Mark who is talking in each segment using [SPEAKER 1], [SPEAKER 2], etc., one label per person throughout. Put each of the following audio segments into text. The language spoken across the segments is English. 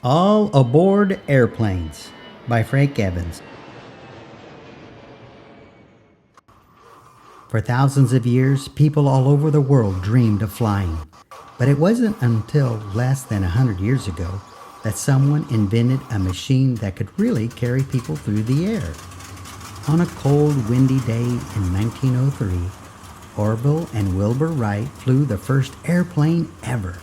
[SPEAKER 1] All Aboard Airplanes by Frank Evans. For thousands of years, people all over the world dreamed of flying. But it wasn't until less than 100 years ago that someone invented a machine that could really carry people through the air. On a cold, windy day in 1903, Orville and Wilbur Wright flew the first airplane ever.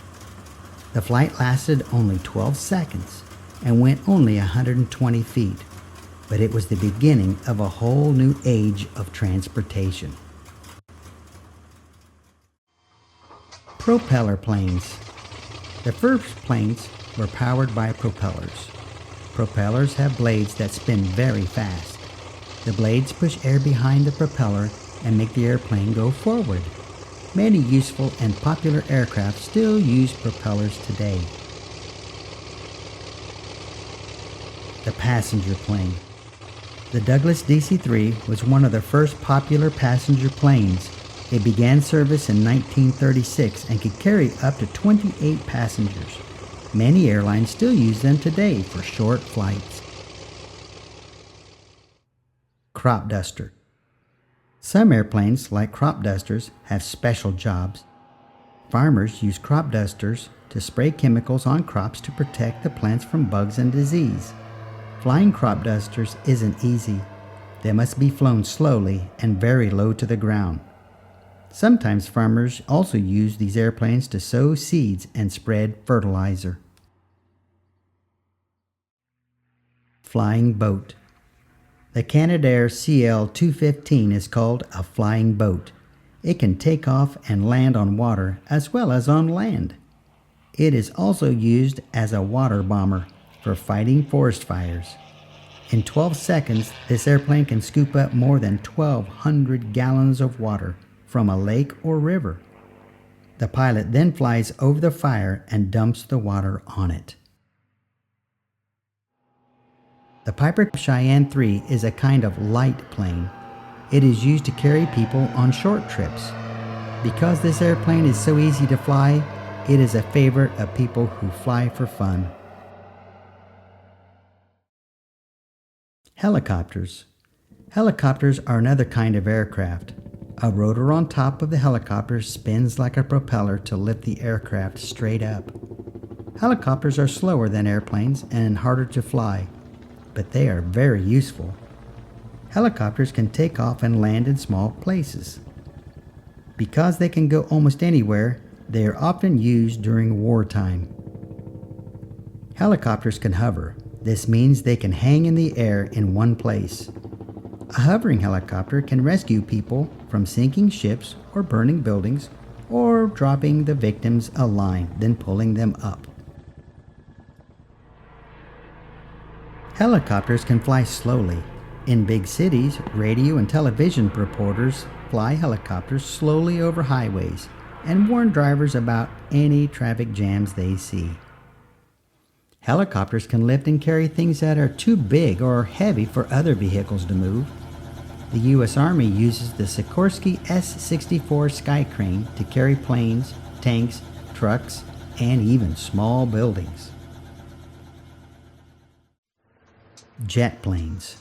[SPEAKER 1] The flight lasted only 12 seconds and went only 120 feet, but it was the beginning of a whole new age of transportation. Propeller planes. The first planes were powered by propellers. Propellers have blades that spin very fast. The blades push air behind the propeller and make the airplane go forward. Many useful and popular aircraft still use propellers today. The passenger plane. The Douglas DC-3 was one of the first popular passenger planes. It began service in 1936 and could carry up to 28 passengers. Many airlines still use them today for short flights. Crop duster. Some airplanes, like crop dusters, have special jobs. Farmers use crop dusters to spray chemicals on crops to protect the plants from bugs and disease. Flying crop dusters isn't easy. They must be flown slowly and very low to the ground. Sometimes farmers also use these airplanes to sow seeds and spread fertilizer. Flying boat. The Canadair CL-215 is called a flying boat. It can take off and land on water as well as on land. It is also used as a water bomber for fighting forest fires. In 12 seconds, this airplane can scoop up more than 1,200 gallons of water from a lake or river. The pilot then flies over the fire and dumps the water on it. The Piper Cheyenne III is a kind of light plane. It is used to carry people on short trips. Because this airplane is so easy to fly, it is a favorite of people who fly for fun. Helicopters. Helicopters are another kind of aircraft. A rotor on top of the helicopter spins like a propeller to lift the aircraft straight up. Helicopters are slower than airplanes and harder to fly, but they are very useful. Helicopters can take off and land in small places. Because they can go almost anywhere, they are often used during wartime. Helicopters can hover. This means they can hang in the air in one place. A hovering helicopter can rescue people from sinking ships or burning buildings, or dropping the victims a line, then pulling them up. Helicopters can fly slowly. In big cities, radio and television reporters fly helicopters slowly over highways and warn drivers about any traffic jams they see. Helicopters can lift and carry things that are too big or heavy for other vehicles to move. The U.S. Army uses the Sikorsky S-64 Sky Crane to carry planes, tanks, trucks, and even small buildings. Jet planes.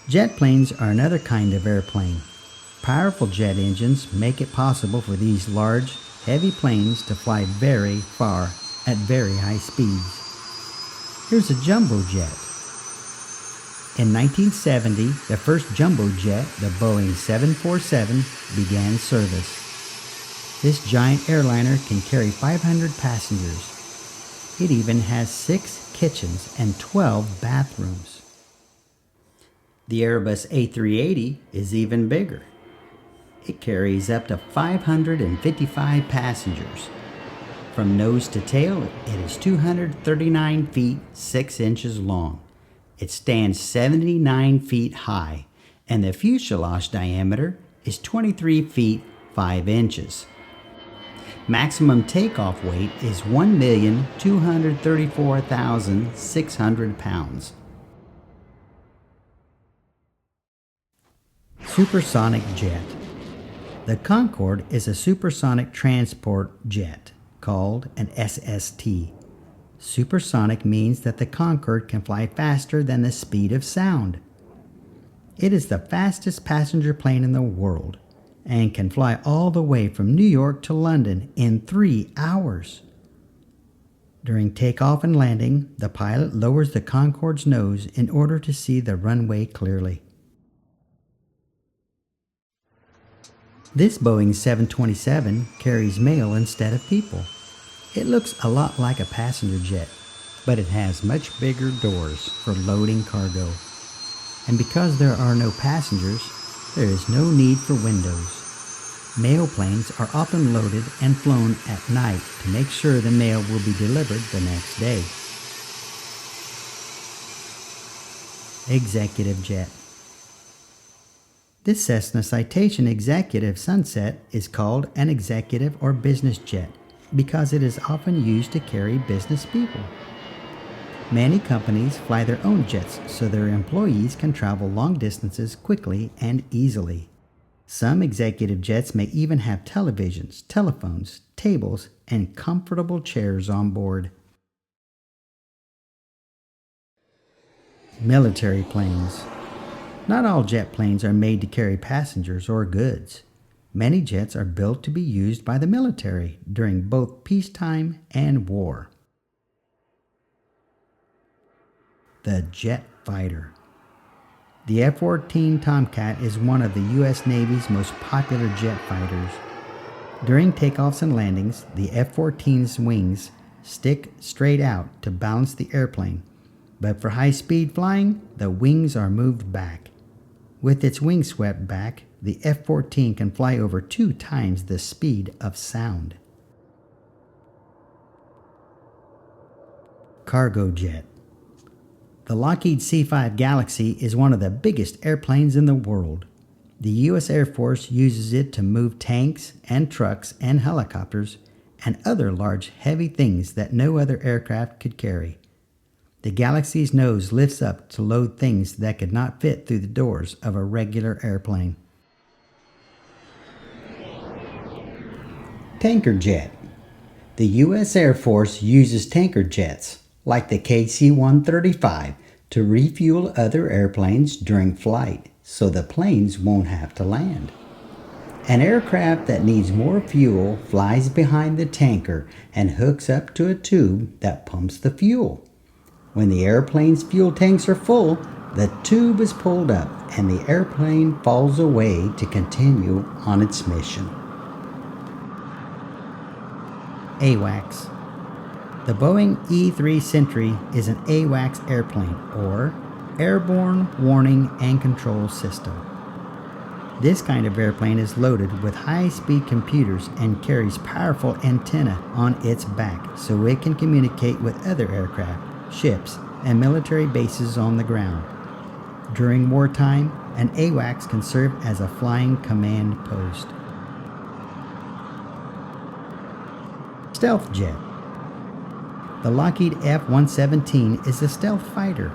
[SPEAKER 1] Jet planes are another kind of airplane. Powerful jet engines make it possible for these large, heavy planes to fly very far at very high speeds. Here's a jumbo jet. In 1970, the first jumbo jet, the Boeing 747, began service. This giant airliner can carry 500 passengers. It even has 6 kitchens and 12 bathrooms. The Airbus A380 is even bigger. It carries up to 555 passengers. From nose to tail, it is 239 feet 6 inches long. It stands 79 feet high, and the fuselage diameter is 23 feet 5 inches. Maximum takeoff weight is 1,234,600 pounds. Supersonic jet. The Concorde is a supersonic transport jet called an SST. Supersonic means that the Concorde can fly faster than the speed of sound. It is the fastest passenger plane in the world and can fly all the way from New York to London in 3 hours. During takeoff and landing, the pilot lowers the Concorde's nose in order to see the runway clearly. This Boeing 727 carries mail instead of people. It looks a lot like a passenger jet, but it has much bigger doors for loading cargo. And because there are no passengers, there is no need for windows. Mail planes are often loaded and flown at night to make sure the mail will be delivered the next day. Executive jet. This Cessna Citation Executive Sunset is called an executive or business jet because it is often used to carry business people. Many companies fly their own jets so their employees can travel long distances quickly and easily. Some executive jets may even have televisions, telephones, tables, and comfortable chairs on board. Military planes. Not all jet planes are made to carry passengers or goods. Many jets are built to be used by the military during both peacetime and war. The jet fighter. The F-14 Tomcat is one of the U.S. Navy's most popular jet fighters. During takeoffs and landings, the F-14's wings stick straight out to balance the airplane, but for high-speed flying, the wings are moved back. With its wings swept back, the F-14 can fly over 2 times the speed of sound. Cargo jet. The Lockheed C-5 Galaxy is one of the biggest airplanes in the world. The U.S. Air Force uses it to move tanks and trucks and helicopters and other large, heavy things that no other aircraft could carry. The Galaxy's nose lifts up to load things that could not fit through the doors of a regular airplane. Tanker jet. The U.S. Air Force uses tanker jets, like the KC-135, to refuel other airplanes during flight so the planes won't have to land. An aircraft that needs more fuel flies behind the tanker and hooks up to a tube that pumps the fuel. When the airplane's fuel tanks are full, the tube is pulled up and the airplane falls away to continue on its mission. AWACS. The Boeing E-3 Sentry is an AWACS airplane, or Airborne Warning and Control System. This kind of airplane is loaded with high-speed computers and carries powerful antennae on its back so it can communicate with other aircraft, ships, and military bases on the ground. During wartime, an AWACS can serve as a flying command post. Stealth jet. The Lockheed F-117 is a stealth fighter.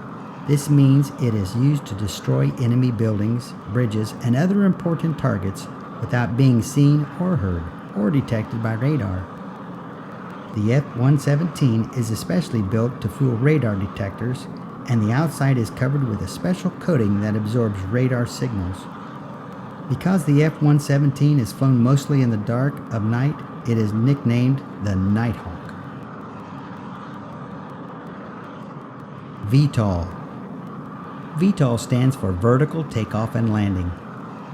[SPEAKER 1] This means it is used to destroy enemy buildings, bridges, and other important targets without being seen or heard or detected by radar. The F-117 is especially built to fool radar detectors, and the outside is covered with a special coating that absorbs radar signals. Because the F-117 is flown mostly in the dark of night, it is nicknamed the Nighthawk. VTOL. VTOL stands for Vertical Takeoff and Landing.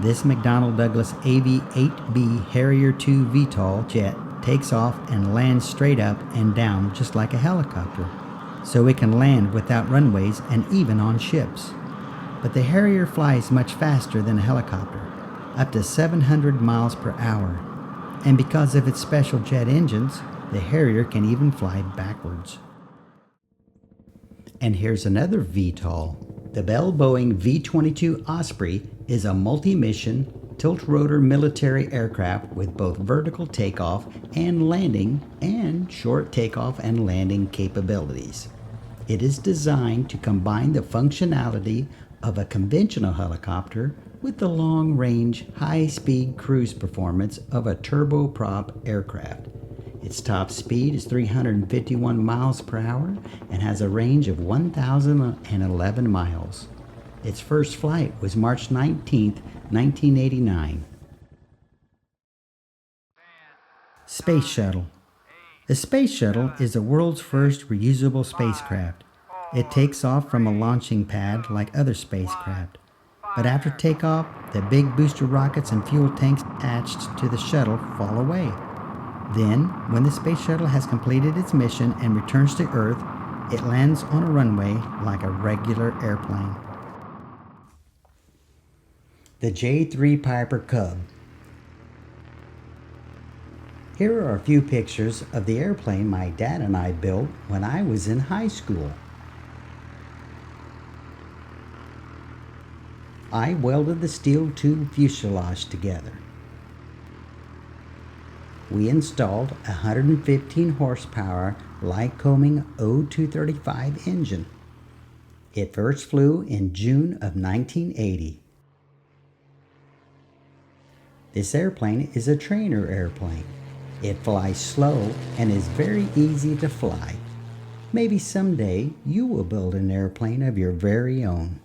[SPEAKER 1] This McDonnell Douglas AV-8B Harrier II VTOL jet takes off and lands straight up and down just like a helicopter, so it can land without runways and even on ships. But the Harrier flies much faster than a helicopter, up to 700 miles per hour, and because of its special jet engines, the Harrier can even fly backwards. And here's another VTOL. The Bell Boeing V-22 Osprey is a multi-mission, tilt-rotor military aircraft with both vertical takeoff and landing and short takeoff and landing capabilities. It is designed to combine the functionality of a conventional helicopter with the long-range, high-speed cruise performance of a turboprop aircraft. Its top speed is 351 miles per hour and has a range of 1,011 miles. Its first flight was March 19, 1989. Space Shuttle. The Space Shuttle is the world's first reusable spacecraft. It takes off from a launching pad like other spacecraft. But after takeoff, the big booster rockets and fuel tanks attached to the shuttle fall away. Then, when the Space Shuttle has completed its mission and returns to Earth, it lands on a runway like a regular airplane. The J-3 Piper Cub. Here are a few pictures of the airplane my dad and I built when I was in high school. I welded the steel tube fuselage together. We installed a 115 horsepower Lycoming O235 engine. It first flew in June of 1980. This airplane is a trainer airplane. It flies slow and is very easy to fly. Maybe someday you will build an airplane of your very own.